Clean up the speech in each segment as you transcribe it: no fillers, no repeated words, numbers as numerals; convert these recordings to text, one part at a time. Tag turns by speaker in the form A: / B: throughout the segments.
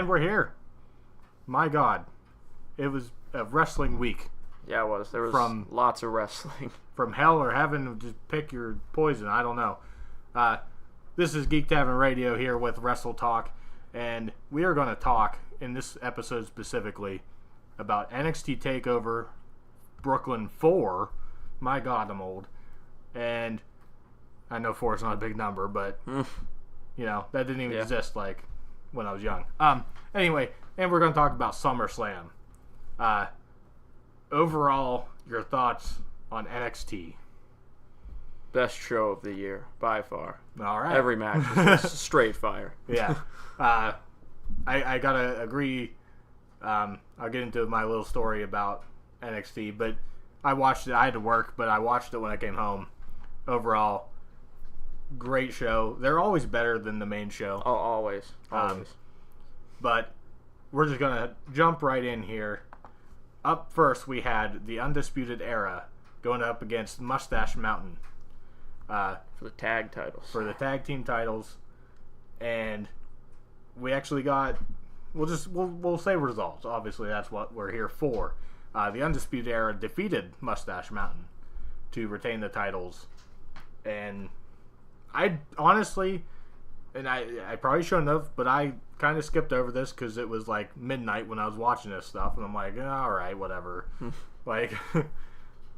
A: we're here. My God. It was a wrestling week.
B: Yeah, it was. There was lots of wrestling.
A: From hell or heaven, just pick your poison. I don't know. This is Geek Tavern Radio here with Wrestle Talk, and we are going to talk, in this episode specifically, about NXT Takeover Brooklyn 4. My God, I'm old. And I know 4 is not a big number, but, you know, that didn't even exist, like, when I was young. Anyway, and we're going to talk about Summerslam. Overall, your thoughts on NXT?
B: Best show of the year, by far.
A: All right.
B: Every match was straight fire.
A: Yeah. I got to agree. I'll get into my little story about NXT, but I watched it. I had to work, but I watched it when I came home. Overall, great show. They're always better than the main show.
B: Oh, always.
A: But we're just going to jump right in here. Up first, we had the Undisputed Era going up against Mustache Mountain.
B: For the tag titles.
A: For the tag team titles. And we actually got... We'll say results. Obviously, that's what we're here for. The Undisputed Era defeated Mustache Mountain to retain the titles. And I honestly... And I probably shouldn't have, but I kind of skipped over this because it was like midnight when I was watching this stuff, and I'm like, all right, whatever. Like,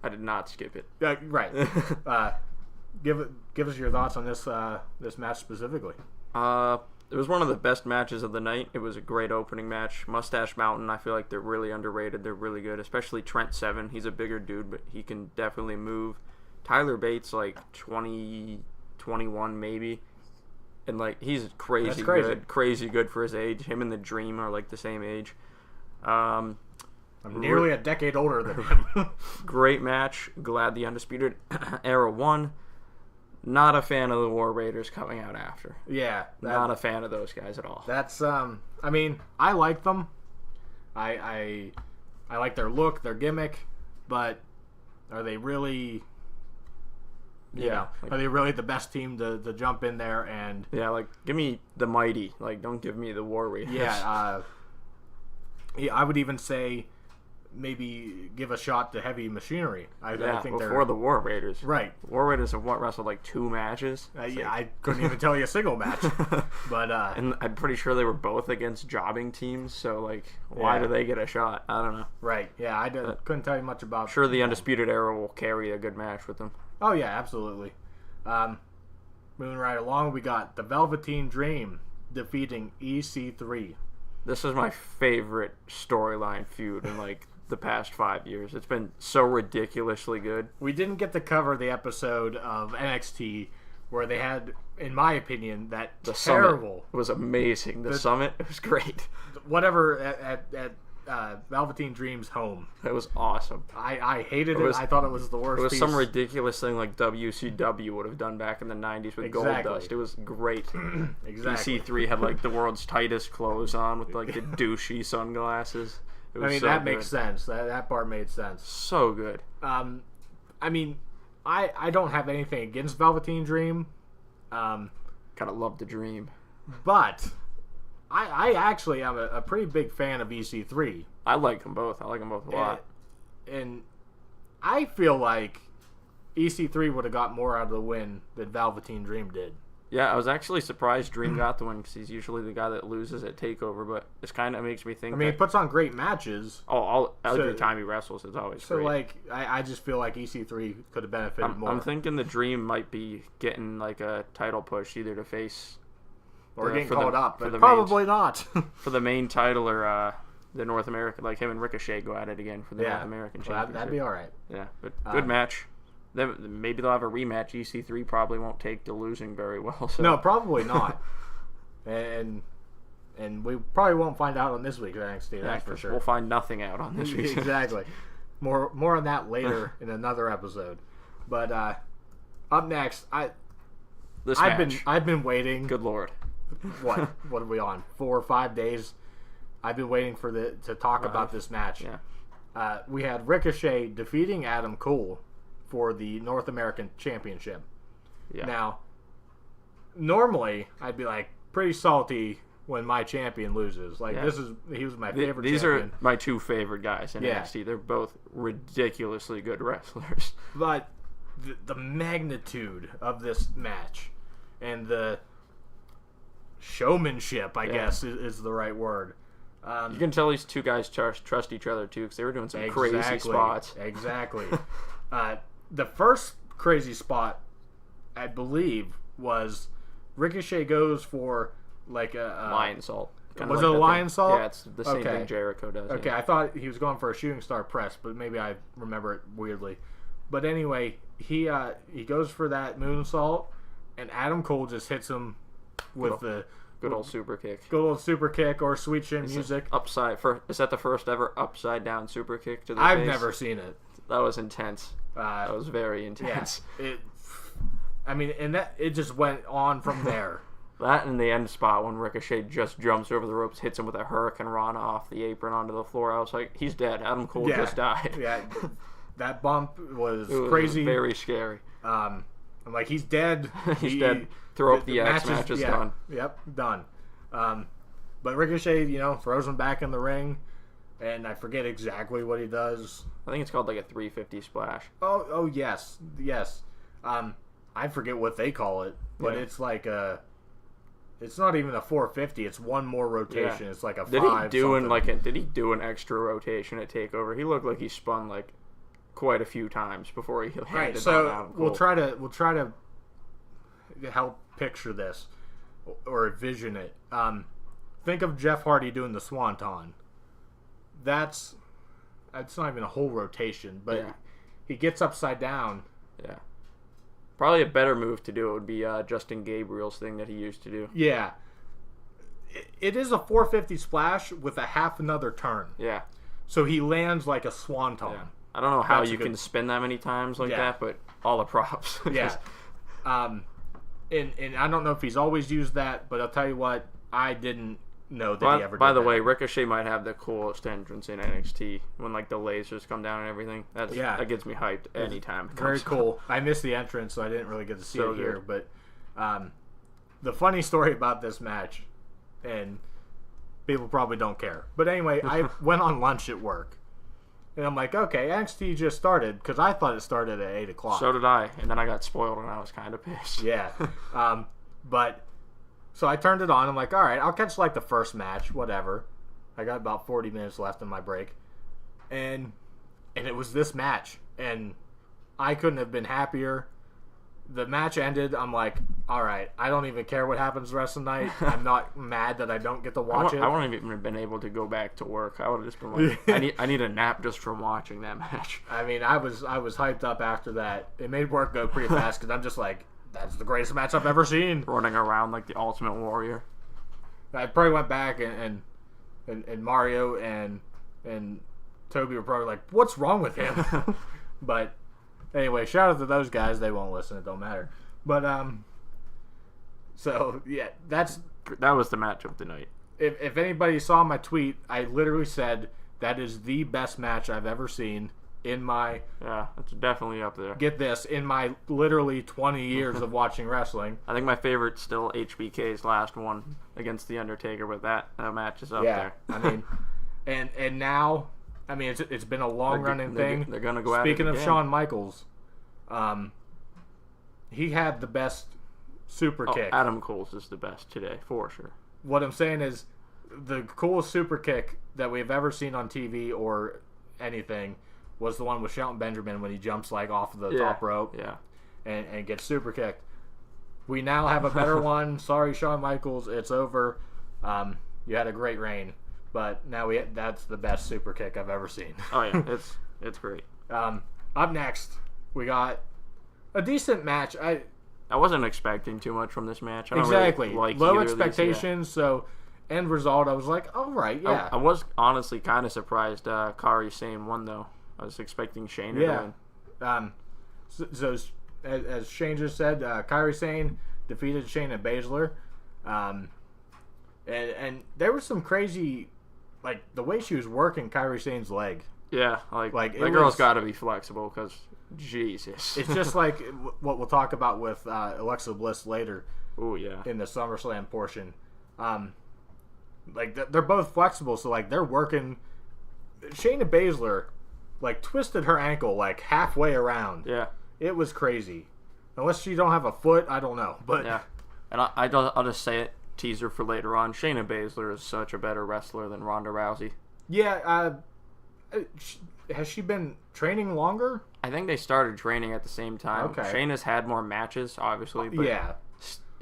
B: I did not skip it.
A: Right. Give us your thoughts on this match specifically.
B: It was one of the best matches of the night. It was a great opening match. Mustache Mountain, I feel like they're really underrated. They're really good, especially Trent Seven. He's a bigger dude, but he can definitely move. Tyler Bates, like 20, 21 maybe. And, like, he's crazy good for his age. Him and the Dream are, like, the same age.
A: I'm nearly a decade older than him.
B: Great match. Glad the Undisputed Era won. Not a fan of the War Raiders coming out after.
A: Yeah.
B: Not a fan of those guys at all.
A: That's, I mean, I like them. I like their look, their gimmick, but are they really...
B: Yeah,
A: like, are they really the best team to jump in there and...
B: Yeah, like, give me the Mighty. Like, don't give me the War Raiders.
A: Yeah, I would even say maybe give a shot to Heavy Machinery. I think
B: before the War Raiders.
A: Right.
B: War Raiders have wrestled, like, 2 matches.
A: I couldn't even tell you a single match. But
B: and I'm pretty sure they were both against jobbing teams, so, like, why do they get a shot? I don't know.
A: Right, yeah, I couldn't tell you much about...
B: Sure, the Undisputed Era will carry a good match with them.
A: Oh, yeah, absolutely. Moving right along, we got the Velveteen Dream defeating EC3.
B: This is my favorite storyline feud in, like, the past 5 years. It's been so ridiculously good.
A: We didn't get to cover the episode of NXT where they had, in my opinion, that
B: the
A: terrible...
B: Summit was amazing. The Summit, it was great.
A: Whatever at Velveteen Dream's home.
B: It was awesome.
A: I hated it. I thought it was the worst.
B: It was some ridiculous thing like WCW would have done back in the 90s with Goldust. It was great.
A: Exactly.
B: EC3 had like the world's tightest clothes on with like the douchey sunglasses. It was
A: that makes sense. That part made sense.
B: So good.
A: I mean, I don't have anything against Velveteen Dream.
B: Gotta love the Dream.
A: But... I actually am a pretty big fan of EC3.
B: I like them both. I like them both a lot.
A: And I feel like EC3 would have got more out of the win than Velveteen Dream did.
B: Yeah, I was actually surprised Dream got the win because he's usually the guy that loses at TakeOver, but this kind of makes me think...
A: I mean, he puts on great matches.
B: Every time he wrestles, it's always great.
A: So, like, I just feel like EC3 could have benefited more.
B: I'm thinking the Dream might be getting, like, a title push either to face...
A: Or getting called up, but probably not.
B: For the main title or the North American, like him and Ricochet go at it again for the North American Championship.
A: That'd be all right.
B: Yeah, but good match. Then maybe they'll have a rematch. EC3 probably won't take to losing very well. So.
A: No, probably not. and we probably won't find out on this week's NXT. That's for sure.
B: We'll find nothing out on this week's.
A: Exactly. More on that later in another episode. But up next, I've been waiting.
B: Good Lord.
A: What are we on? 4 or 5 days. I've been waiting to talk about this match.
B: Yeah.
A: We had Ricochet defeating Adam Cole for the North American Championship.
B: Yeah.
A: Now, normally I'd be like pretty salty when my champion loses. Like he was my favorite.
B: These
A: champion.
B: are my two favorite guys in NXT. They're both ridiculously good wrestlers.
A: But the magnitude of this match and the showmanship, I guess, is the right word.
B: You can tell these two guys trust each other too, because they were doing some crazy spots.
A: Exactly. The first crazy spot, I believe, was Ricochet goes for like a
B: lion salt.
A: Was it a lion salt?
B: Yeah, it's the same thing Jericho does.
A: Okay, I thought he was going for a shooting star press, but maybe I remember it weirdly. But anyway, he goes for that moonsault, and Adam Cole just hits him with the
B: good old super kick.
A: Good old super kick or sweet chin music.
B: Is that the first ever upside down super kick to the
A: I've
B: face?
A: never seen it.
B: That was intense. That was very intense.
A: Yeah, it just went on from there.
B: That and the end spot when Ricochet just jumps over the ropes, hits him with a Hurricane Rana off the apron onto the floor. I was like, he's dead. Adam Cole just died.
A: Yeah, that bump was crazy.
B: Very scary.
A: I'm like, he's dead.
B: He's dead. Throw up the X. Match is done.
A: Yep, done. But Ricochet, throws him back in the ring, and I forget exactly what he does.
B: I think it's called like a 350 splash.
A: Oh yes. I forget what they call it, but it's like it's not even a 450. It's one more rotation. Yeah. It's like a 5.
B: Did he do an extra rotation at Takeover? He looked like he spun like quite a few times before he landed.
A: Right. So we'll try to help picture this or envision it. Think of Jeff Hardy doing the Swanton. That's not even a whole rotation, but he gets upside down.
B: Yeah. Probably a better move to do would be Justin Gabriel's thing that he used to do.
A: Yeah. It is a 450 splash with a half another turn.
B: Yeah.
A: So he lands like a swanton. Yeah.
B: I don't know how you can spin that many times like that, but all the props.
A: Yeah. And I don't know if he's always used that, but I'll tell you what, I didn't know that he ever did
B: By the
A: that.
B: way, Ricochet might have the coolest entrance in NXT when like the lasers come down and everything. That gets me hyped anytime.
A: Very cool. I missed the entrance, so I didn't really get to see it here. But the funny story about this match, and people probably don't care, but anyway, I went on lunch at work. And I'm like, okay, NXT just started, because I thought it started at 8 o'clock.
B: So did I, and then I got spoiled, and I was kind of pissed.
A: Yeah. So I turned it on. I'm like, all right, I'll catch like the first match, whatever. I got about 40 minutes left in my break. And it was this match. And I couldn't have been happier. The match ended. I'm like, all right, I don't even care what happens the rest of the night. I'm not mad that I don't get to watch it.
B: I wouldn't even have been able to go back to work. I would have just been like, I need a nap just from watching that match.
A: I mean, I was hyped up after that. It made work go pretty fast because I'm just like, that's the greatest match I've ever seen.
B: Running around like the Ultimate Warrior.
A: I probably went back and Mario and Toby were probably like, what's wrong with him? But anyway, shout out to those guys. They won't listen. It don't matter. But so yeah, that
B: was the match of the night.
A: If anybody saw my tweet, I literally said that is the best match I've ever seen in my...
B: Yeah, it's definitely up there.
A: Get this, in my literally 20 years of watching wrestling.
B: I think my favorite's still HBK's last one against The Undertaker, but that match is up there.
A: I mean, and now, I mean, it's been a long-running thing.
B: They're going to go at it
A: Speaking of
B: again.
A: Shawn Michaels, he had the best super kick.
B: Adam Cole's is the best today, for sure.
A: What I'm saying is, the coolest super kick that we've ever seen on TV or anything was the one with Shelton Benjamin when he jumps like off the top rope and gets super kicked. We now have a better one. Sorry, Shawn Michaels, it's over. You had a great reign, but now that's the best super kick I've ever seen.
B: Oh yeah, it's great.
A: Up next, we got a decent match. I
B: wasn't expecting too much from this match. I don't
A: exactly
B: really like
A: low expectations. So end result, I was like, all right, yeah.
B: I was honestly kind of surprised Kairi Sane won though. I was expecting Shayna to win.
A: So as Shane just said, Kairi Sane defeated Shayna Baszler. And there was some crazy, like, the way she was working Kairi Sane's leg.
B: Yeah, like that girl's got to be flexible because, Jesus. It's
A: just like what we'll talk about with Alexa Bliss later.
B: Oh, yeah.
A: In the SummerSlam portion. like they're both flexible, so like they're working. Shayna Baszler like twisted her ankle like halfway around.
B: Yeah,
A: it was crazy. Unless she don't have a foot, I don't know. But
B: yeah, and I'll just say it. Teaser for later on. Shayna Baszler is such a better wrestler than Ronda Rousey.
A: Yeah, has she been training longer?
B: I think they started training at the same time.
A: Okay.
B: Shayna's had more matches, obviously. But
A: yeah.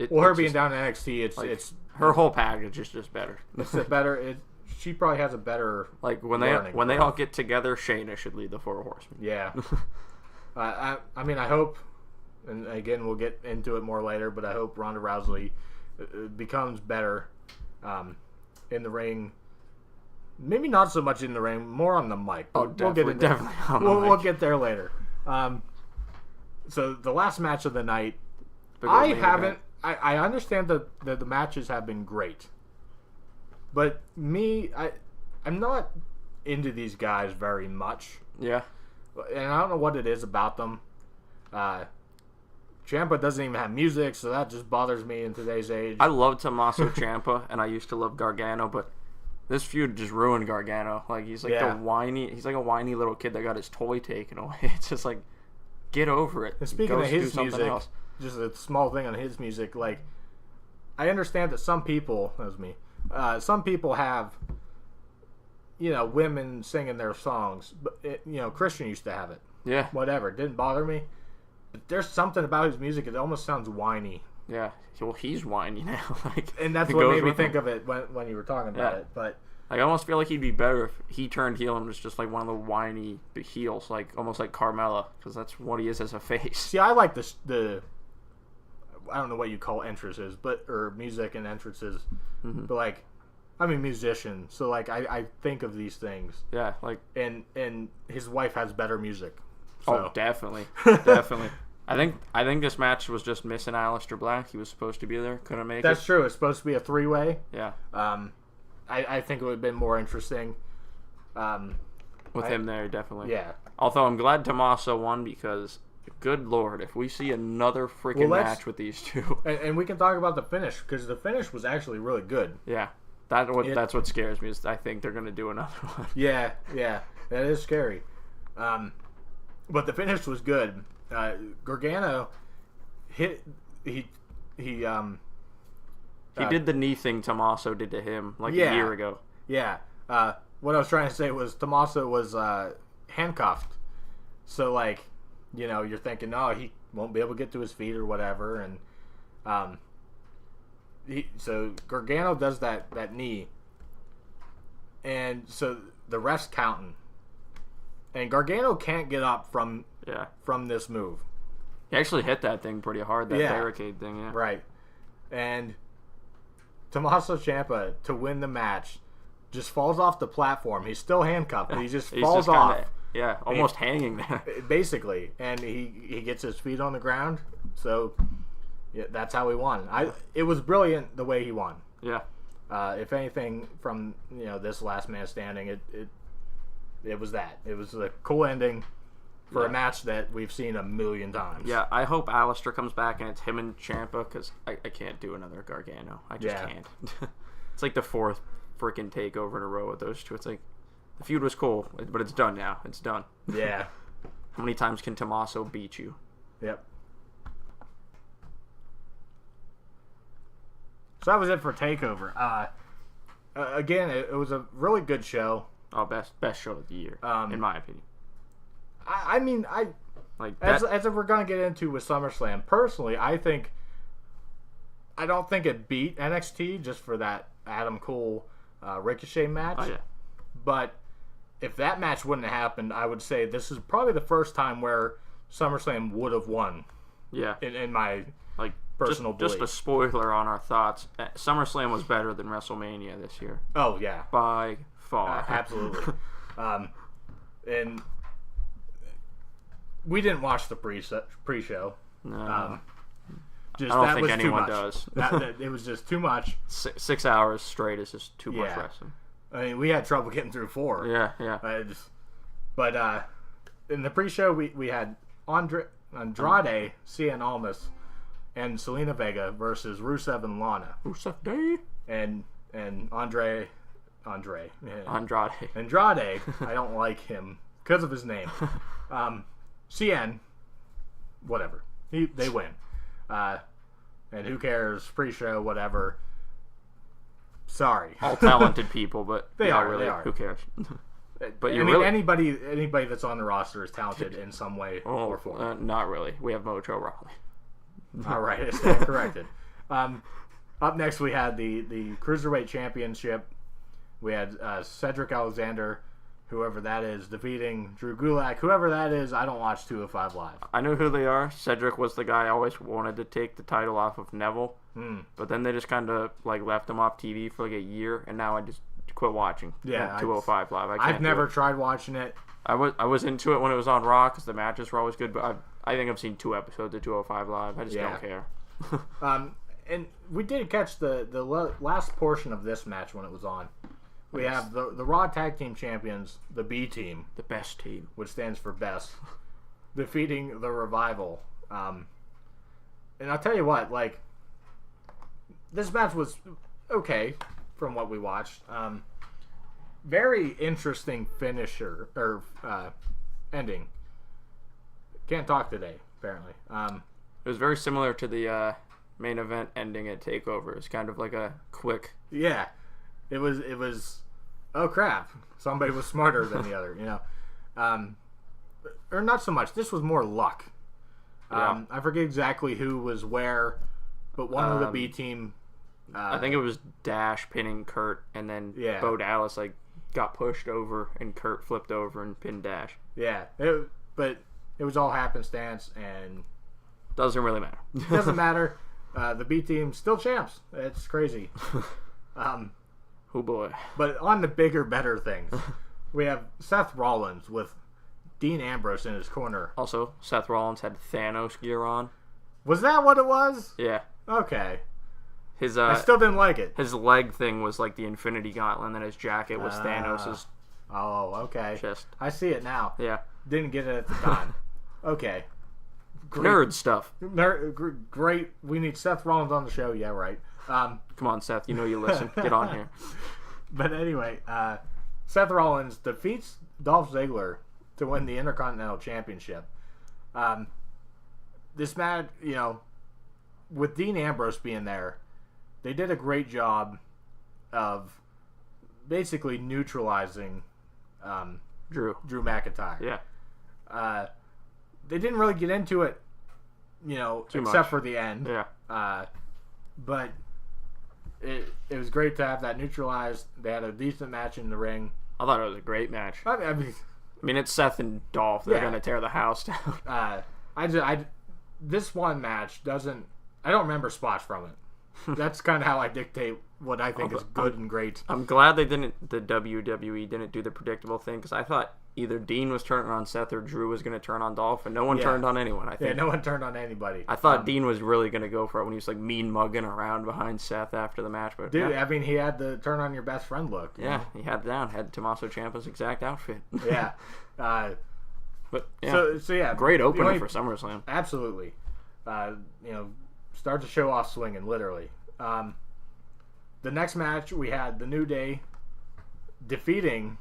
B: Well,
A: her being down in NXT, it's
B: her whole package is just better.
A: It's better. She probably has a better
B: like when they all get together. Shayna should lead the Four Horsemen.
A: Yeah. I mean, I hope, and again we'll get into it more later, but I hope Ronda Rousey becomes better in the ring. Maybe not so much in the ring, more on the mic.
B: Oh, definitely on the mic.
A: We'll get there later. So the last match of the night, I understand that the matches have been great, but I'm not into these guys very much.
B: Yeah,
A: and I don't know what it is about them. Ciampa doesn't even have music, so that just bothers me in today's age.
B: I love Tommaso Ciampa, and I used to love Gargano, but this feud just ruined Gargano. Like he's like a whiny little kid that got his toy taken away. It's just like, get over it.
A: And speaking of his music, just a small thing on his music, like I understand that some people, that was me, some people have, women singing their songs, but Christian used to have it.
B: Yeah.
A: Whatever, it didn't bother me. But there's something about his music; it almost sounds whiny.
B: Yeah, well, he's whiny now.
A: And that's what made me think of it when you were talking about it. But
B: I almost feel like he'd be better if he turned heel and was just like one of the whiny heels, like almost like Carmella, because that's what he is as a face.
A: See, I like the I don't know what you call entrances, or music and entrances, but like I'm a musician, so like I think of these things.
B: Yeah, like
A: and his wife has better music. So.
B: Oh, definitely, definitely. I think this match was just missing Aleister Black. He was supposed to be there, couldn't make it.
A: That's true. It's supposed to be a 3-way.
B: Yeah.
A: I think it would have been more interesting.
B: With him there, definitely.
A: Yeah.
B: Although I'm glad Tommaso won because, good lord, if we see another freaking match with these two.
A: And we can talk about the finish, because the finish was actually really good.
B: Yeah. That's what scares me, is I think they're going to do another one.
A: Yeah. That is scary. But the finish was good. Gargano hit. He
B: did the knee thing Tommaso did to him a year ago.
A: Yeah. What I was trying to say was Tommaso was handcuffed. So like, you're thinking, oh, he won't be able to get to his feet or whatever, and so Gargano does that knee, and so the ref's counting. And Gargano can't get up from this move.
B: He actually hit that thing pretty hard, that barricade thing, yeah.
A: Right. And Tommaso Ciampa, to win the match, just falls off the platform. He's still handcuffed, but he just falls off.
B: Almost hanging there.
A: Basically. And he gets his feet on the ground. So, that's how he won. It was brilliant the way he won.
B: Yeah.
A: If anything, from this last man standing, it was that. It was a cool ending for a match that we've seen a million times.
B: Yeah, I hope Aleister comes back and it's him and Ciampa, because I can't do another Gargano. I just can't. It's like the fourth freaking takeover in a row with those two. It's like, the feud was cool, but it's done now. It's done.
A: Yeah.
B: How many times can Tommaso beat you?
A: Yep. So that was it for Takeover. Again, it was a really good show.
B: Oh, best show of the year, in my opinion.
A: I mean, as we're gonna get into with SummerSlam, personally, I don't think it beat NXT just for that Adam Cole Ricochet match.
B: Oh yeah.
A: But if that match wouldn't have happened, I would say this is probably the first time where SummerSlam would have won.
B: Yeah.
A: In my personal belief.
B: Just a spoiler on our thoughts. SummerSlam was better than WrestleMania this year.
A: Oh yeah.
B: By far.
A: Absolutely. And we didn't watch the pre-show.
B: No.
A: I
B: don't think anyone does.
A: It was just too much.
B: 6 hours straight is just too much wrestling.
A: I mean, we had trouble getting through 4.
B: Yeah.
A: But in the pre-show, we had Andrade, Cien Almas, and Selena Vega versus Rusev and Lana.
B: Rusev Day.
A: And and Andrade. Andrade. I don't like him because of his name. CN, whatever. They win. And who cares? Pre-show, whatever. Sorry.
B: All talented people, but
A: they are.
B: Really,
A: they are.
B: Who cares? But
A: anybody that's on the roster is talented in some way or form.
B: Not really. We have Mojo Rawley.
A: All right, I stand corrected. Up next, we had the Cruiserweight Championship. We had Cedric Alexander, whoever that is, defeating Drew Gulak. Whoever that is, I don't watch 205 Live.
B: I know who they are. Cedric was the guy I always wanted to take the title off of Neville. But then they just kind of left him off TV for a year, and now I just quit watching 205 Live.
A: I've never tried watching it.
B: I was into it when it was on Raw because the matches were always good, but I think I've seen 2 episodes of 205 Live. I just don't care.
A: And we did catch the last portion of this match when it was on. We have the Raw Tag Team Champions, the B Team.
B: The best team.
A: Which stands for best. Defeating the Revival. And I'll tell you what, this match was okay from what we watched. Very interesting finisher, or ending. Can't talk today, apparently.
B: It was very similar to the main event ending at Takeover. It's kind of like a quick...
A: Yeah. It was, oh crap, somebody was smarter than the other, or not so much. This was more luck. I forget exactly who was where, but one of the B team.
B: I think it was Dash pinning Kurt, and then Bo Dallas got pushed over, and Kurt flipped over and pinned Dash.
A: Yeah, but it was all happenstance, and
B: doesn't really matter.
A: Doesn't matter. The B team still champs. It's crazy.
B: Oh boy.
A: But on the bigger, better things, we have Seth Rollins with Dean Ambrose in his corner.
B: Also, Seth Rollins had Thanos gear on.
A: Was that what it was?
B: Yeah.
A: Okay.
B: I
A: still didn't like it.
B: His leg thing was like the Infinity Gauntlet, and then his jacket was Thanos'
A: Oh, okay.
B: chest.
A: I see it now.
B: Yeah.
A: Didn't get it at the time. Okay.
B: Great. Nerd stuff.
A: Great. We need Seth Rollins on the show. Yeah, right.
B: Come on, Seth. You know you listen. Get on here.
A: But anyway, Seth Rollins defeats Dolph Ziggler to win the Intercontinental Championship. This match, with Dean Ambrose being there, they did a great job of basically neutralizing
B: Drew
A: McIntyre.
B: Yeah.
A: They didn't really get into it, except for the end.
B: Yeah.
A: But it was great to have that neutralized. They had a decent match in the ring.
B: I thought it was a great match.
A: I
B: mean, it's Seth and Dolph. They're going to tear the house down.
A: This one match doesn't... I don't remember spots from it. That's kind of how I dictate what I think is good and great.
B: I'm glad the WWE didn't do the predictable thing, because I thought either Dean was turning on Seth or Drew was going to turn on Dolph, and no one turned on anyone, I think.
A: Yeah, no one turned on anybody.
B: I thought Dean was really going to go for it when he was mean mugging around behind Seth after the match. But
A: dude, I mean, he had the turn on your best friend look.
B: Yeah, he had it down. Had Tommaso Ciampa's exact outfit.
A: Yeah.
B: But yeah.
A: So yeah.
B: Great opener for SummerSlam.
A: Absolutely. Start to show off swinging, literally. The next match, we had the New Day defeating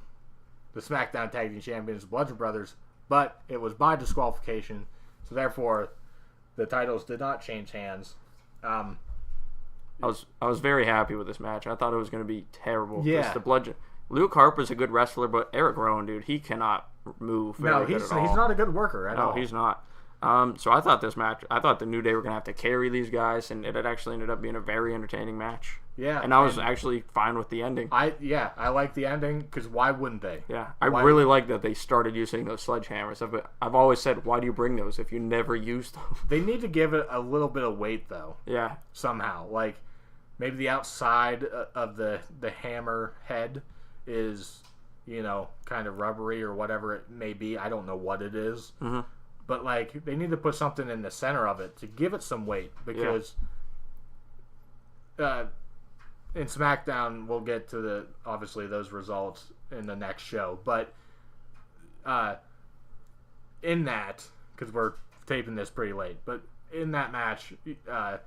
A: the SmackDown Tag Team Champions, Bludgeon Brothers, but it was by disqualification, so therefore the titles did not change hands.
B: I was very happy with this match. I thought it was going to be terrible.
A: Yeah.
B: Luke Harper's a good wrestler, but Eric Rowan, dude, he cannot move.
A: No, he's not a good worker at all.
B: No, he's not. So I thought the New Day were going to have to carry these guys, and it had actually ended up being a very entertaining match.
A: Yeah.
B: And I was actually fine with the ending.
A: I like the ending, because why wouldn't they?
B: Yeah. I really like that they started using those sledgehammers. I've always said, why do you bring those if you never use them?
A: They need to give it a little bit of weight, though.
B: Yeah.
A: Somehow. Maybe the outside of the hammer head is, kind of rubbery or whatever it may be. I don't know what it is.
B: Mm-hmm.
A: But, they need to put something in the center of it to give it some weight, because in SmackDown, we'll get to obviously those results in the next show. But in that, because we're taping this pretty late, but in that match, I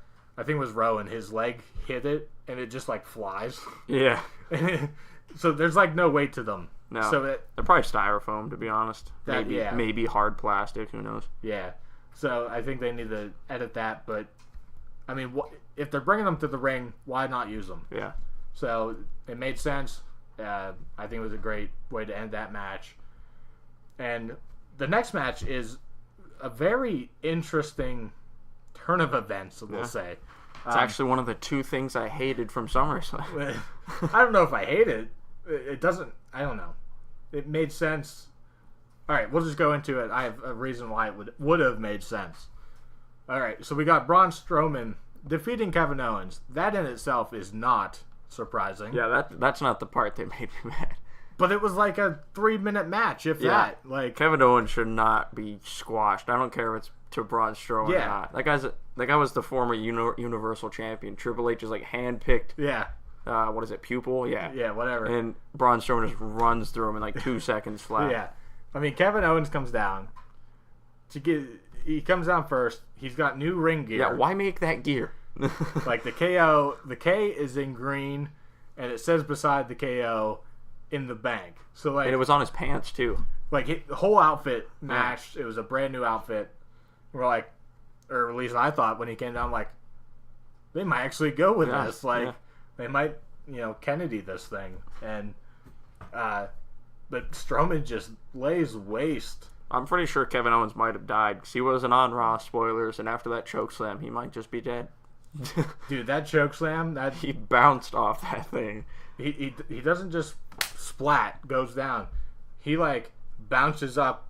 A: I think it was Rowan, his leg hit it, and it just, like, flies.
B: Yeah.
A: So there's, like, no weight to them.
B: No.
A: So
B: they're probably styrofoam, to be honest. Maybe hard plastic, who knows?
A: Yeah. So I think they need to edit that, but, I mean, if they're bringing them to the ring, why not use them?
B: Yeah.
A: So it made sense. I think it was a great way to end that match. And the next match is a very interesting turn of events, we'll say.
B: It's actually one of the 2 things I hated from SummerSlam.
A: I don't know if I hate it. It doesn't. I don't know. It made sense. All right, we'll just go into it. I have a reason why it would have made sense. All right, so we got Braun Strowman defeating Kevin Owens. That in itself is not surprising.
B: Yeah, that's not the part that made me mad.
A: But it was like a 3-minute match, if that. Like
B: Kevin Owens should not be squashed. I don't care if it's to Braun Strowman or not. That guy was the former Universal Champion. Triple H is like handpicked.
A: Yeah.
B: What is it? Pupil? Yeah.
A: Yeah, whatever.
B: And Braun Strowman just runs through him in like 2 seconds flat.
A: Yeah. I mean, Kevin Owens comes down. He comes down first. He's got new ring gear.
B: Yeah, why make that gear?
A: Like the K is in green, and it says beside the KO in the bank. So like,
B: and it was on his pants too.
A: Like the whole outfit matched. It was a brand new outfit. We're like, or at least I thought when he came down, like, they might actually go with this. Like, they might, Kennedy this thing. And, but Strowman just lays waste.
B: I'm pretty sure Kevin Owens might have died because he wasn't on Raw, spoilers, and after that chokeslam, he might just be dead.
A: Dude, that chokeslam,
B: he bounced off that thing.
A: He doesn't just splat, goes down. He, like, bounces up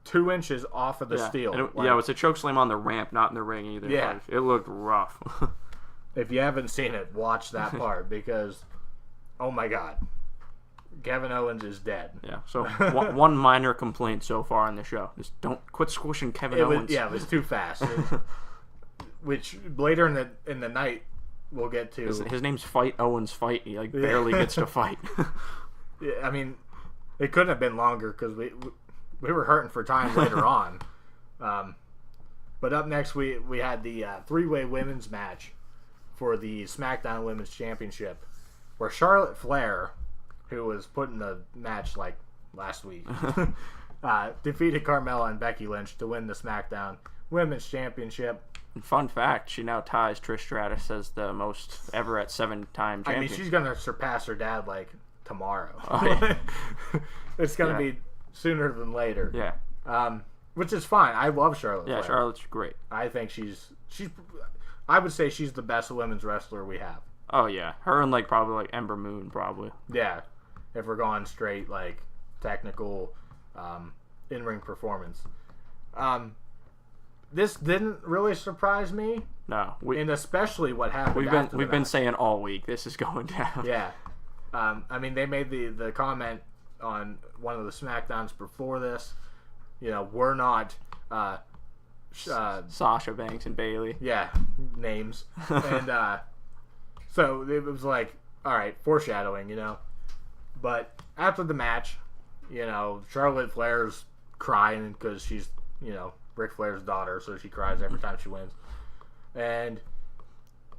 A: 2 inches off of the steel.
B: It was a chokeslam on the ramp, not in the ring either.
A: Yeah.
B: Like, it looked rough.
A: If you haven't seen it, watch that part because, oh my God, Kevin Owens is dead.
B: Yeah. So one minor complaint so far on the show is don't quit squishing Kevin Owens.
A: It was too fast. Which later in the night we'll get to.
B: His name's Fight Owens Fight. He like barely gets to fight.
A: I mean, it couldn't have been longer because we were hurting for time later on. But up next, we had the 3-way women's match for the SmackDown Women's Championship, where Charlotte Flair, who was put in the match like last week, defeated Carmella and Becky Lynch to win the SmackDown Women's Championship.
B: And fun fact, she now ties Trish Stratus as the most ever at 7-time champion.
A: I mean, she's going to surpass her dad like tomorrow.
B: Oh, yeah.
A: It's going to be sooner than later.
B: Yeah.
A: Which is fine. I love Charlotte Flair.
B: Yeah, Charlotte's great.
A: I think she's I would say she's the best women's wrestler we have.
B: Oh yeah. Her and probably like Ember Moon probably.
A: Yeah. If we're going straight like technical in-ring performance. This didn't really surprise me.
B: No.
A: And especially what happened
B: We've been saying all week this is going down.
A: Yeah. I mean, they made the comment on one of the SmackDowns before this. We're not
B: Sasha Banks and Bayley.
A: Yeah, names. And so it was like, all right, foreshadowing, But after the match, Charlotte Flair's crying because she's, Ric Flair's daughter, so she cries every time she wins. And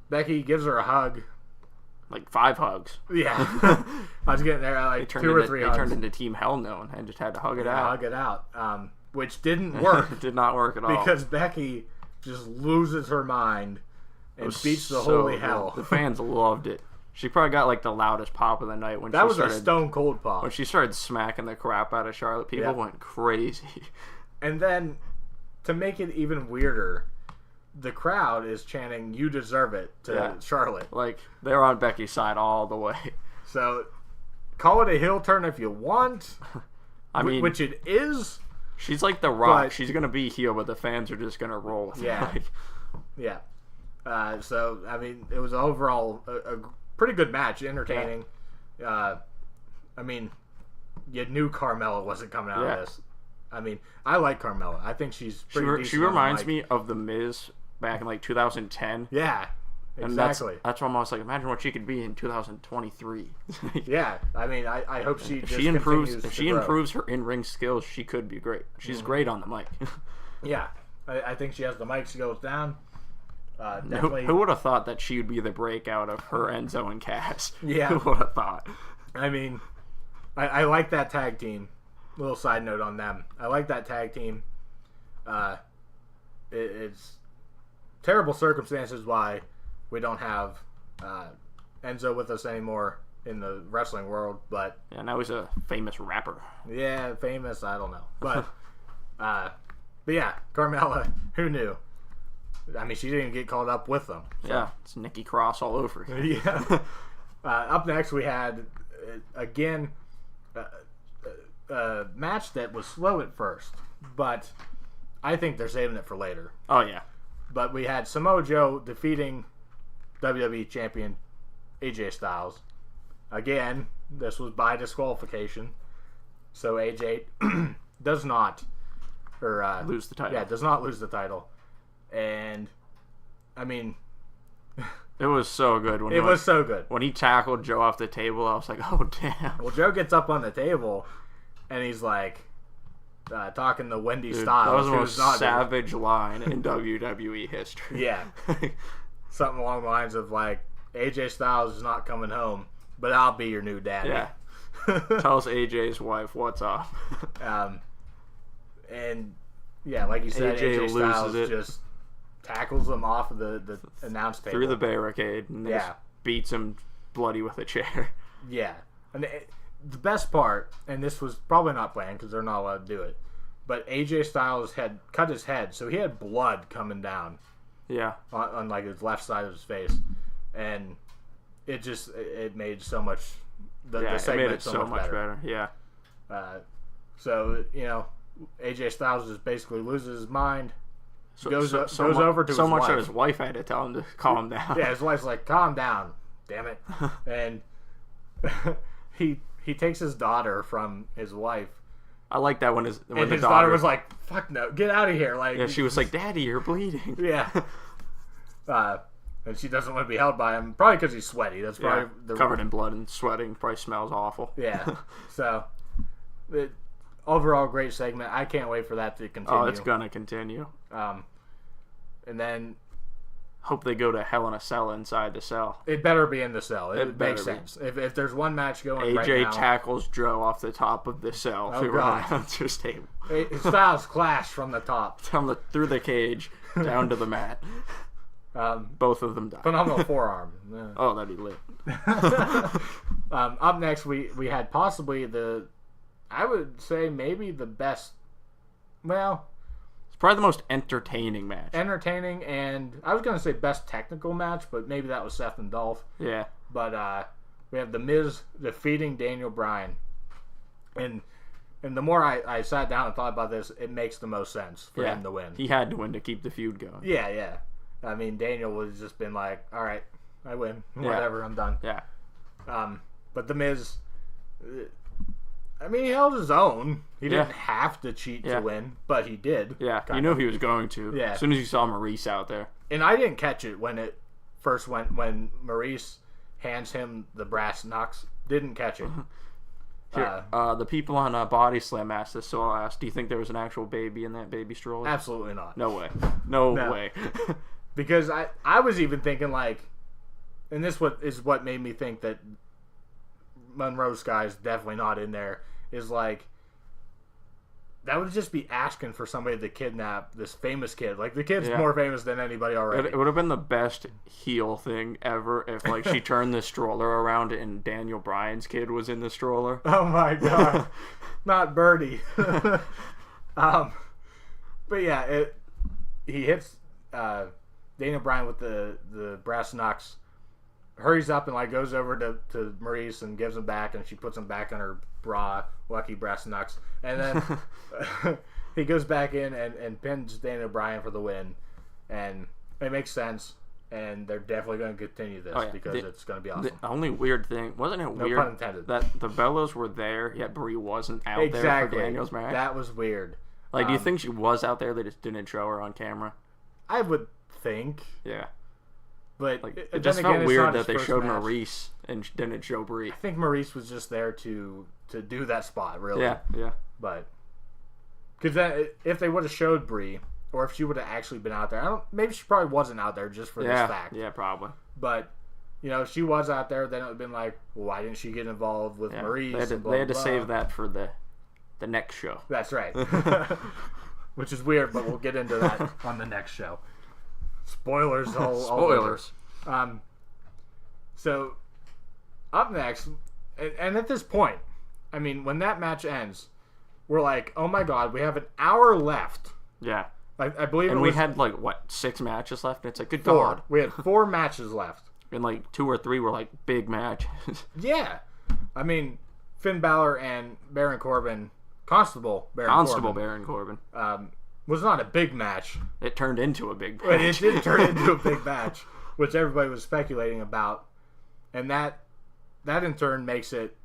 A: Becky gives her a hug.
B: Like 5 hugs.
A: Yeah. I was getting there like 2 or 3 hugs.
B: They turned into Team Hell No and just had to hug it out.
A: Hug it out. Which didn't work.
B: It did not work at all.
A: Because Becky just loses her mind and beats the holy hell.
B: The fans loved it. She probably got like the loudest pop of the night when
A: that was a stone cold pop.
B: When she started smacking the crap out of Charlotte, people went crazy.
A: And then, to make it even weirder, the crowd is chanting "You deserve it" to Charlotte.
B: Like they're on Becky's side all the way.
A: So, call it a heel turn if you want.
B: I mean,
A: which it is.
B: She's like The Rock. She's gonna be heel, but the fans are just gonna roll.
A: Yeah. Yeah. So I mean, it was overall a pretty good match, entertaining. I mean, you knew Carmella wasn't coming out of this. I mean, I like Carmella. I think she's pretty decent.
B: She reminds me of The Miz back in 2010.
A: Yeah, exactly.
B: And that's why I was like, imagine what she could be in 2023.
A: Yeah, I mean, I hope she just
B: improves.
A: If
B: she improves her in-ring skills, she could be great. She's great on the mic.
A: Yeah, I think she has the mic skills down. Definitely.
B: Who would have thought that she would be the breakout of her, Enzo, and Cass?
A: Yeah.
B: Who would have thought?
A: I mean, I like that tag team. Little side note on them. I like that tag team. It's terrible circumstances why we don't have Enzo with us anymore in the wrestling world, but
B: Yeah, now he's a famous rapper.
A: yeah, famous, I don't know. But yeah, Carmella, who knew? I mean, she didn't even get called up with them. So.
B: Yeah, it's Nikki Cross all over.
A: Yeah. Up next, we had, again, a match that was slow at first, but I think they're saving it for later.
B: Oh, yeah.
A: But we had Samoa Joe defeating WWE Champion AJ Styles. Again, this was by disqualification. So AJ does not
B: Lose the title.
A: Yeah, does not lose the title. And I mean,
B: It was so good.
A: it was so good.
B: When he tackled Joe off the table, I was like, oh, damn.
A: Well, Joe gets up on the table and he's like talking to Wendy
B: Dude,
A: Styles.
B: that was the
A: who's
B: most
A: not
B: savage line in WWE history.
A: Yeah. Something along the lines of like, AJ Styles is not coming home, but I'll be your new daddy.
B: Yeah. Tells AJ's wife what's up.
A: And yeah, like you said, AJ Styles
B: loses it.
A: just tackles him off of the announce table.
B: Through the barricade. And
A: Yeah.
B: just beats him bloody with a chair.
A: Yeah. And the best part, and this was probably not planned because they're not allowed to do it, but AJ Styles had cut his head, so he had blood coming down
B: Yeah.
A: on like his left side of his face. And it made so much, the
B: It
A: segment
B: made it so much better. Yeah.
A: So, you know, AJ Styles just basically loses his mind.
B: So,
A: Goes over to
B: so
A: his
B: much
A: wife.
B: that his wife had to tell him to calm down.
A: Yeah, his wife's like, calm down, damn it. And he takes his daughter from his wife.
B: I like that when
A: And
B: the
A: his daughter was like, fuck no, get out of here. Like,
B: yeah, she was like, Daddy, you're bleeding.
A: yeah. And she doesn't want to be held by him, probably because he's sweaty. That's probably
B: covered in blood and sweating. Probably smells awful.
A: Yeah. So, overall, great segment. I can't wait for that to continue.
B: Oh, it's gonna continue.
A: And then
B: Hope they go to Hell in a Cell inside the cell.
A: it better be in the cell. It
B: better
A: makes
B: be.
A: sense. If there's one match going right
B: AJ
A: now,
B: tackles Joe off the top of the cell
A: Oh,
B: through
A: God.
B: an announcer's table.
A: Styles clash from the top.
B: Through the cage, down to the mat. Both of them die.
A: Phenomenal forearm. Yeah.
B: Oh, that'd be lit.
A: Up next, we had possibly I would say maybe the best, well,
B: It's probably the most entertaining match.
A: entertaining, and I was going to say best technical match, but maybe that was Seth and Dolph.
B: Yeah.
A: But we have The Miz defeating Daniel Bryan. And the more I sat down and thought about this, it makes the most sense for him to win.
B: He had to win to keep the feud going.
A: Yeah. I mean, Daniel was just been like, all right, I win. Whatever, I'm done.
B: Yeah.
A: But The Miz, I mean, he held his own. He
B: Yeah.
A: didn't have to cheat
B: Yeah.
A: to win, but he did.
B: Yeah.
A: Kind
B: You knew
A: of.
B: he was going to.
A: Yeah.
B: As soon as you saw Maurice out there.
A: And I didn't catch it when it first went, when Maurice hands him the brass knucks. Didn't catch it.
B: Here, the people on Body Slam asked this, so I'll ask, do you think there was an actual baby in that baby stroller?
A: Absolutely not.
B: No way. No way.
A: Because I was even thinking like, and this is what made me think that Monroe Sky is definitely not in there, is like, that would just be asking for somebody to kidnap this famous kid. Like, the kid's more famous than anybody already.
B: It would have been the best heel thing ever if, like, she turned the stroller around and Daniel Bryan's kid was in the stroller.
A: Oh my god. Not Birdie. But yeah, he hits Daniel Bryan with the brass knucks, hurries up and like goes over to Maurice and gives him back, and she puts him back on her bra, lucky brass knucks, and then he goes back in and pins Daniel Bryan for the win, and it makes sense, and they're definitely going to continue this because it's going to be awesome.
B: The only weird thing, wasn't it
A: No
B: weird
A: pun intended.
B: that the Bellas were there, yet Brie wasn't out there for Daniel's match?
A: That was weird.
B: Like, do you think she was out there, they just didn't show her on camera?
A: I would think.
B: Yeah.
A: But
B: Like,
A: then
B: it just
A: again,
B: felt
A: it's
B: weird
A: not
B: that
A: his
B: they
A: first
B: showed
A: match.
B: Maurice and didn't show Brie.
A: I think Maurice was just there to do that spot, really.
B: Yeah.
A: But because if they would have showed Brie, or if she would have actually been out there. Maybe she probably wasn't out there just for this fact.
B: Yeah, probably.
A: But, if she was out there, then it would have been like, well, why didn't she get involved with Maurice?
B: They had to save that for the next show.
A: That's right. Which is weird, but we'll get into that on the next show. Spoilers.
B: Spoilers.
A: So, up next, and at this point, I mean, when that match ends, we're like, oh my god, we have an hour left.
B: Yeah.
A: I believe
B: and
A: it was...
B: we had, 6 matches left? It's like, good
A: 4.
B: God.
A: We had 4 matches left.
B: And, 2 or 3 were, big matches.
A: Yeah. I mean, Finn Balor and Baron Corbin, Constable Baron Corbin, was not a big match.
B: It turned into a big match.
A: But it did turn into a big match, which everybody was speculating about. And that in turn makes it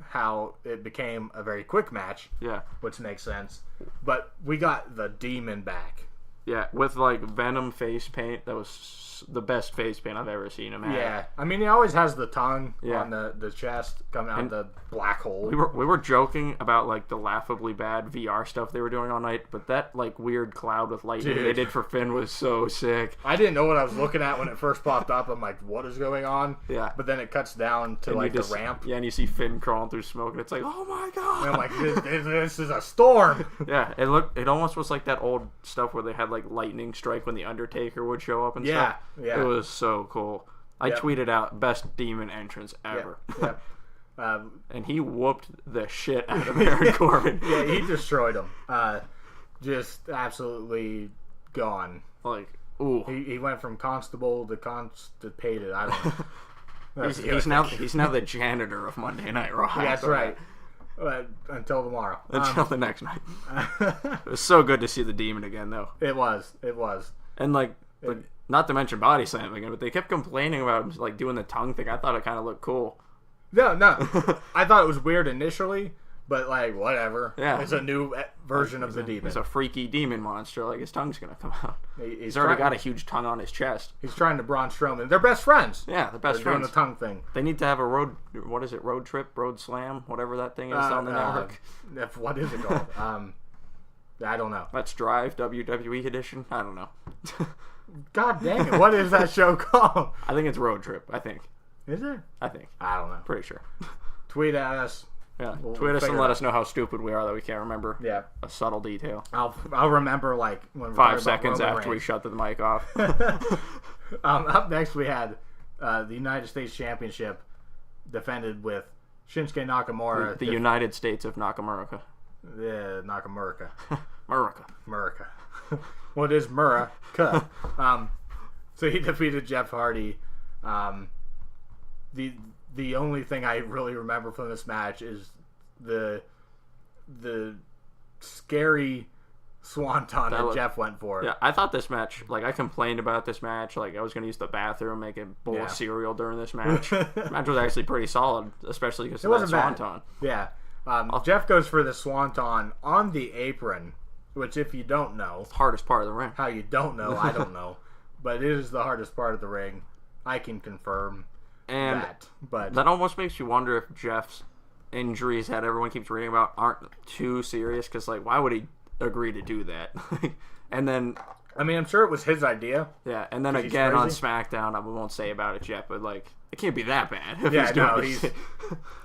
A: how it became a very quick match.
B: Yeah.
A: Which makes sense. But we got the Demon back.
B: Yeah, with Venom face paint. That was the best face paint I've ever seen him have.
A: Yeah, I mean, he always has the tongue on the chest coming out of the black hole.
B: We were joking about the laughably bad VR stuff they were doing all night, but that weird cloud with lightning they did for Finn was so sick.
A: I didn't know what I was looking at when it first popped up. I'm like, what is going on?
B: Yeah.
A: But then it cuts down to the ramp.
B: Yeah, and you see Finn crawling through smoke, and it's like, oh my god!
A: And I'm like, this is a storm.
B: Yeah, it almost was like that old stuff where they had lightning strike when the Undertaker would show up and stuff.
A: Yeah.
B: It was so cool. I tweeted out best demon entrance ever.
A: Yep.
B: And he whooped the shit out of Baron Corbin.
A: Yeah, he destroyed him. Just absolutely gone.
B: Ooh.
A: He went from constable to constipated. I don't know.
B: He's now the janitor of Monday Night Raw.
A: That's right. Until tomorrow.
B: Until the next night. It was so good to see the demon again, though.
A: It was.
B: And not to mention body slamming him, but they kept complaining about him doing the tongue thing. I thought it kind of looked cool.
A: No. I thought it was weird initially, but whatever.
B: Yeah.
A: It's a new version of the demon.
B: He's a freaky demon monster. His tongue's gonna come out.
A: He's
B: already got a huge tongue on his chest.
A: He's trying to Braun Strowman. They're best friends.
B: Yeah, they're best friends.
A: Doing the tongue thing.
B: They need to have a road trip, road slam, whatever that thing is on the network.
A: What is it called? I don't know.
B: Let's Drive WWE edition. I don't know.
A: God dang it! What is that show called?
B: I think it's Road Trip. I think.
A: Is it?
B: I think.
A: I don't know.
B: Pretty sure.
A: Tweet at us.
B: Yeah, tweet us and let us know how stupid we are that we can't remember.
A: Yeah,
B: a subtle detail.
A: I'll remember when we're
B: 5 seconds after we shut the mic off.
A: Up next we had the United States Championship defended with Shinsuke Nakamura.
B: The United States of Nakamura.
A: Yeah, Nakamura.
B: Murica.
A: Well, it is Murica. So he defeated Jeff Hardy. The only thing I really remember from this match is the scary swanton that Jeff went for.
B: Yeah, I thought this match, I complained about this match, I was going to use the bathroom, make a bowl of cereal during this match. The match was actually pretty solid, especially because of that swanton.
A: Yeah. Jeff goes for the swanton on the apron, which if you don't know...
B: It's the hardest part of the ring.
A: How you don't know, I don't know. But it is the hardest part of the ring. I can confirm that. But
B: that almost makes you wonder if Jeff's injuries that everyone keeps reading about aren't too serious, because why would he agree to do that? And then
A: I mean, I'm sure it was his idea.
B: Yeah, and then again on SmackDown, I won't say about it yet, but it can't be that bad.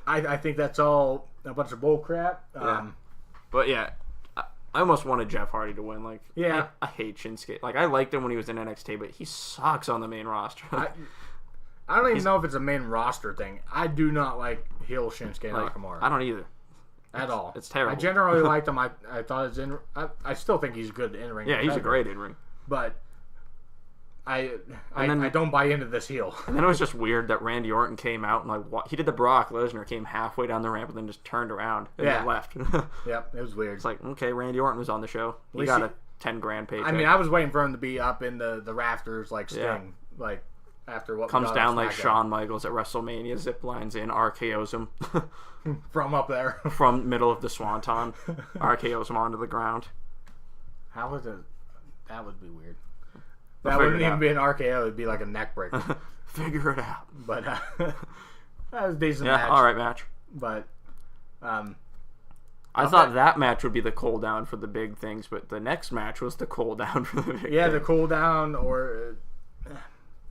A: I think that's all a bunch of bull crap.
B: But yeah, I almost wanted Jeff Hardy to win. I hate Shinsuke. I liked him when he was in NXT, but he sucks on the main roster.
A: I don't even know if it's a main roster thing. I do not like heel Shinsuke Nakamura.
B: I don't either.
A: At all.
B: It's terrible.
A: I generally liked him. I thought his I still think he's good in ring.
B: Yeah, he's a great in ring.
A: But I don't buy into this heel.
B: And then it was just weird that Randy Orton came out and he did the Brock Lesnar, came halfway down the ramp and then just turned around and then left.
A: Yep, it was weird.
B: It's okay, Randy Orton was on the show. He got a $10,000 paycheck.
A: I mean, I was waiting for him to be up in the rafters like Sting, after what
B: comes down like Shawn Michaels at WrestleMania, zip lines in, RKO's him
A: from up there,
B: from middle of the swanton, RKO's him onto the ground.
A: How would it? That would be weird. That wouldn't even be an RKO. It'd be like a neck breaker.
B: Figure it out.
A: But that was a decent match.
B: All right match.
A: But
B: I thought that match would be the cool down for the big things, but the next match was the cool down for the big things.
A: The cool down, or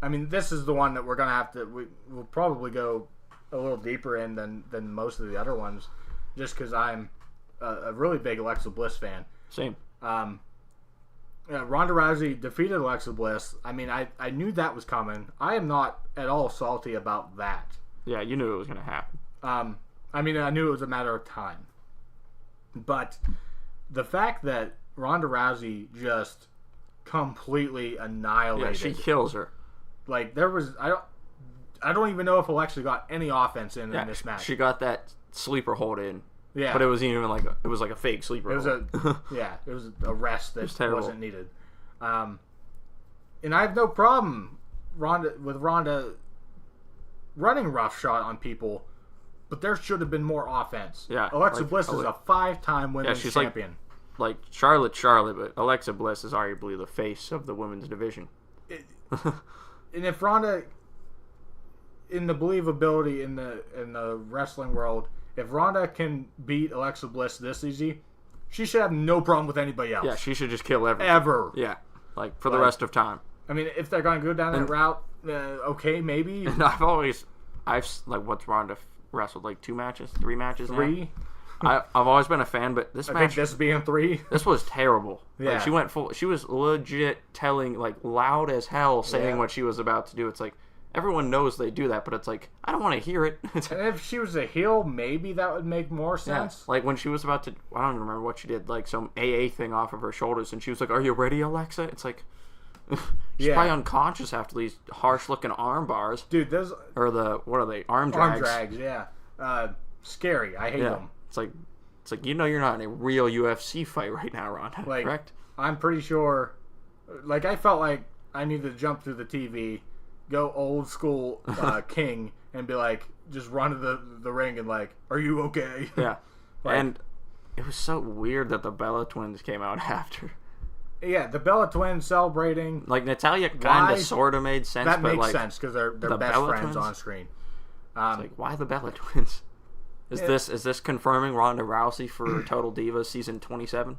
A: I mean, this is the one that we're gonna have to. We'll probably go a little deeper in than most of the other ones, just because I'm a really big Alexa Bliss fan.
B: Same.
A: Ronda Rousey defeated Alexa Bliss. I mean, I knew that was coming. I am not at all salty about that.
B: Yeah, you knew it was going to happen.
A: I mean, I knew it was a matter of time. But the fact that Ronda Rousey just completely annihilated.
B: Yeah, she kills her.
A: Like, there was... I don't even know if Alexa got any offense in this match.
B: She got that sleeper hold in.
A: Yeah.
B: But it was even like a fake sleeper hold.
A: It was a rest that wasn't needed. And I have no problem with Ronda running roughshod on people, but there should have been more offense.
B: Yeah.
A: Alexa Bliss is a 5-time women's champion.
B: Like Charlotte, but Alexa Bliss is arguably the face of the women's division.
A: And if Ronda, in the believability in the wrestling world, if Ronda can beat Alexa Bliss this easy, she should have no problem with anybody else.
B: Yeah, she should just kill everything.
A: Ever.
B: Yeah, like for the rest of time.
A: I mean, if they're going to go down that route, okay, maybe.
B: And what's Ronda wrestled? Like 2 matches? 3 matches
A: 3?
B: I've always been a fan, but this match... I
A: think this being 3.
B: This was terrible.
A: Yeah.
B: Like, she went full... She was legit telling, like, loud as hell, saying what she was about to do. It's like... Everyone knows they do that, but it's like, I don't want to hear it.
A: And if she was a heel, maybe that would make more sense.
B: Yeah. Like when she was about to, I don't even remember what she did, like some AA thing off of her shoulders, and she was like, "Are you ready, Alexa?" It's like, she's probably unconscious after these harsh-looking arm bars.
A: Dude, those...
B: Or what are they? Arm drags.
A: Arm drags, yeah. Scary. I hate them.
B: It's like, you know you're not in a real UFC fight right now, Ronda, correct?
A: I'm pretty sure, like, I felt like I needed to jump through the TV, go old school King, and be like, just run to the ring and like, are you okay?
B: Yeah. And it was so weird that the Bella Twins came out after.
A: Yeah, the Bella Twins celebrating.
B: Like, Natalya kind of sort of made sense.
A: That
B: but
A: makes sense because they're
B: the
A: best
B: Bella
A: friends
B: Twins?
A: on screen.
B: It's like, why the Bella Twins? Is this confirming Ronda Rousey for Total Divas season 27?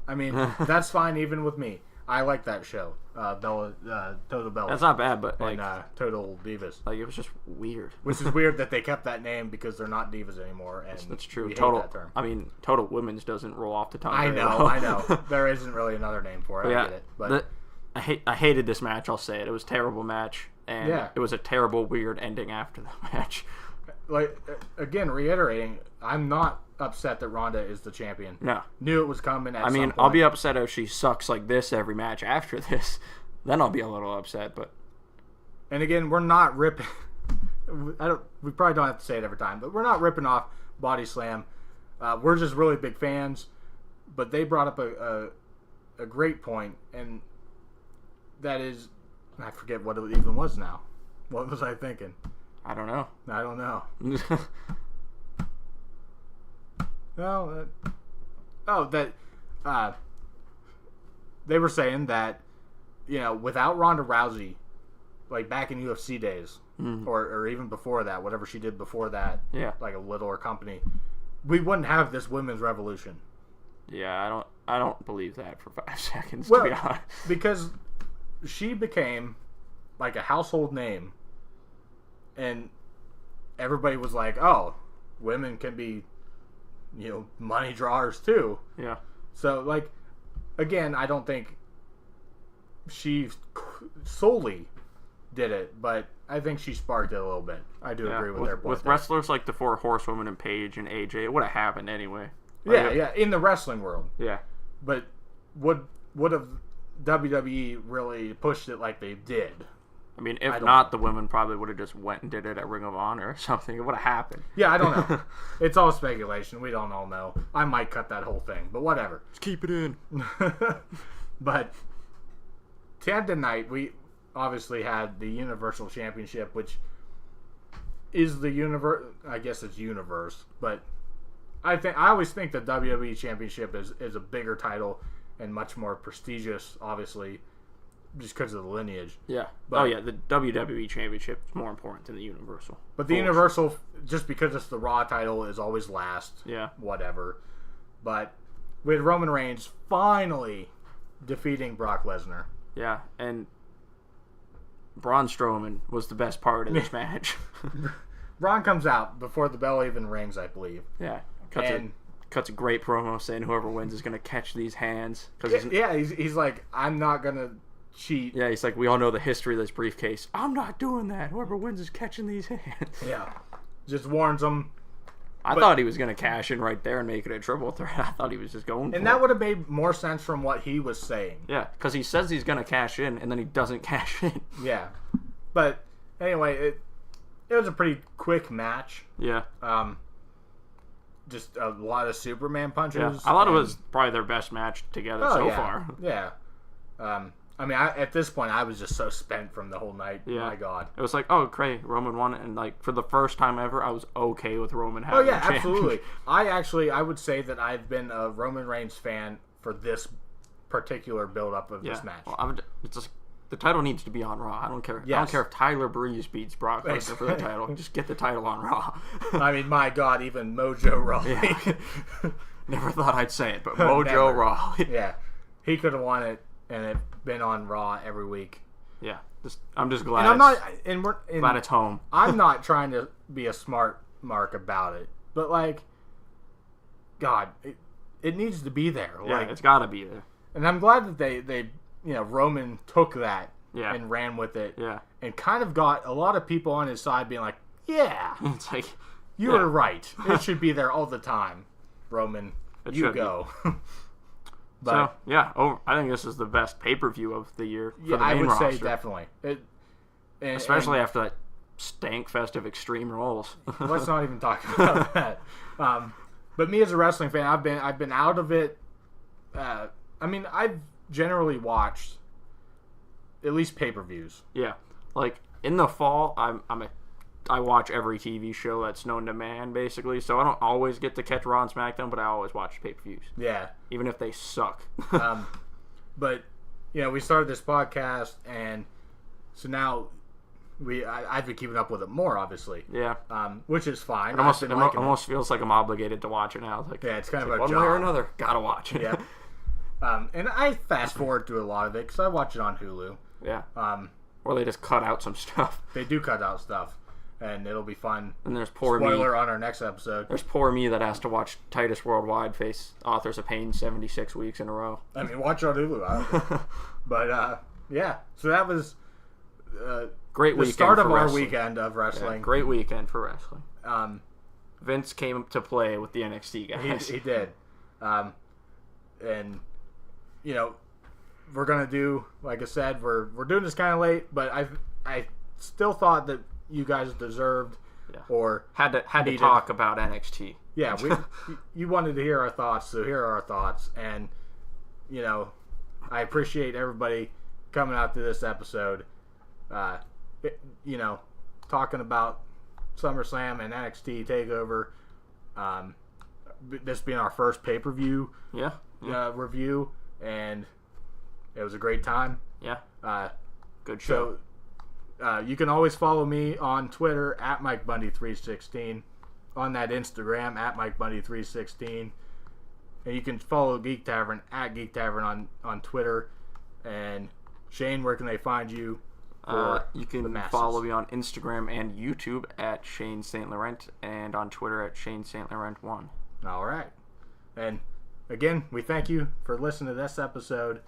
A: I mean, that's fine even with me. I like that show, Total Bella.
B: That's not bad, but like
A: Total Divas.
B: Like, it was just weird.
A: Which is weird that they kept that name because they're not divas anymore. And
B: that's true.
A: We
B: Total.
A: hate that term.
B: I mean, Total Women's doesn't roll off the tongue.
A: I know. There isn't really another name for it.
B: But
A: I get it. But
B: I hated this match. I'll say it. It was a terrible match, and it was a terrible, weird ending after the match.
A: Like, again, reiterating, I'm not upset that Ronda is the champion.
B: No.
A: Knew it was coming at some point.
B: I'll be upset if she sucks like this every match after this. Then I'll be a little upset, but...
A: And again, we're not ripping... We probably don't have to say it every time, but we're not ripping off Body Slam. We're just really big fans, but they brought up a great point, and that is... I forget what it even was now. What was I thinking?
B: I don't know.
A: Well, they were saying that, you know, without Ronda Rousey, like back in UFC days, or even before that, whatever she did before that, like a littler company, we wouldn't have this women's revolution.
B: Yeah, I don't believe that for 5 seconds, to be honest.
A: Because she became like a household name, and everybody was like, oh, women can be, you know, money drawers too.
B: Yeah.
A: So, like, again, I don't think she solely did it, but I think she sparked it a little bit. I do agree with their point.
B: With wrestlers like the 4 Horsewomen and Paige and AJ, it would have happened anyway.
A: Yeah, in the wrestling world.
B: Yeah.
A: But would have WWE really pushed it like they did?
B: I mean, if not, the women probably would have just went and did it at Ring of Honor or something. It would have happened.
A: Yeah, I don't know. It's all speculation. We don't all know. I might cut that whole thing, but whatever.
B: Just keep it in.
A: But Tanda Night, we obviously had the Universal Championship, which is the universe. I guess it's universe, but I always think the WWE Championship is a bigger title and much more prestigious, obviously, just because of the lineage.
B: Yeah. But, the WWE Championship is more important than the Universal.
A: But the Universal, just because it's the Raw title, is always last.
B: Yeah.
A: Whatever. But with Roman Reigns finally defeating Brock Lesnar.
B: Yeah, and Braun Strowman was the best part of this match.
A: Braun comes out before the bell even rings, I believe.
B: Yeah, cuts a great promo saying whoever wins is going to catch these hands.
A: He's like, I'm not going to cheat.
B: Yeah, he's like, we all know the history of this briefcase. I'm not doing that. Whoever wins is catching these hands.
A: Yeah, just warns them.
B: I thought he was going to cash in right there and make it a triple threat. I thought he was just going for it.
A: And that would have made more sense from what he was saying.
B: Yeah, because he says he's going to cash in, and then he doesn't cash in.
A: Yeah. But, anyway, it was a pretty quick match.
B: Yeah.
A: Just a lot of Superman punches.
B: Yeah. I thought it was probably their best match together so far.
A: Yeah. At this point, I was just so spent from the whole night.
B: Yeah.
A: My God.
B: It was like, oh, great, Roman won it. And, like, for the first time ever, I was okay with Roman having the championship.
A: Absolutely. I would say that I've been a Roman Reigns fan for this particular build-up of this match.
B: Well, it's just, the title needs to be on Raw. I don't care.
A: Yes.
B: I don't care if Tyler Breeze beats Brock Lesnar for the title. Just get the title on Raw.
A: I mean, my God, even Mojo Rawley.
B: Yeah. Never thought I'd say it, but Mojo Rawley.
A: Yeah. He could have won it, and it been on Raw every week.
B: Yeah, I'm just glad.
A: Glad
B: it's home.
A: I'm not trying to be a smart mark about it, but like, God, it needs to be there.
B: Yeah,
A: like,
B: it's got to be there.
A: And I'm glad that they Roman took that
B: and
A: ran with it.
B: Yeah,
A: and kind of got a lot of people on his side being like, yeah,
B: it's like
A: you were right. It should be there all the time, Roman. You go.
B: But, I think this is the best pay-per-view of the year for the main
A: I would
B: roster.
A: say definitely.
B: Especially after that stank fest of Extreme Rules.
A: Let's not even talk about that. But me as a wrestling fan, I've been out of it. I've generally watched at least pay-per-views.
B: Yeah, like in the fall, I watch every TV show that's known to man, basically. So I don't always get to catch Raw and SmackDown, but I always watch pay-per-views.
A: Yeah.
B: Even if they suck.
A: But, we started this podcast, and so now I've been keeping up with it more, obviously.
B: Yeah.
A: Which is fine.
B: It almost feels like I'm obligated to watch it now. It's like,
A: it's kind of a
B: one
A: job.
B: way or another. Gotta watch it.
A: Yeah. And I fast forward through a lot of it because I watch it on Hulu.
B: Yeah. Or they just cut out some stuff.
A: They do cut out stuff. And it'll be fun.
B: And there's poor me.
A: Spoiler on our next episode.
B: There's poor me that has to watch Titus Worldwide face Authors of Pain 76 weeks in a row.
A: I mean, watch it on Hulu. But, yeah. So that was
B: great weekend
A: the start of our
B: wrestling.
A: Weekend of wrestling.
B: Yeah, great weekend for wrestling. Vince came to play with the NXT guys.
A: He did. And, we're going to do, like I said, we're doing this kind of late, but I still thought that you guys deserved or
B: had to talk about NXT.
A: Yeah, you wanted to hear our thoughts, so here are our thoughts. And, I appreciate everybody coming out to this episode, talking about SummerSlam and NXT TakeOver. This being our first pay-per-view review, and it was a great time.
B: Yeah. Good show.
A: So, you can always follow me on Twitter at MikeBundy316, on that Instagram at MikeBundy316, and you can follow Geek Tavern at Geek Tavern on Twitter. And Shane, where can they find you?
B: You can follow me on Instagram and YouTube at Shane St. Laurent, and on Twitter at Shane St. Laurent 1.
A: All right. And again, we thank you for listening to this episode.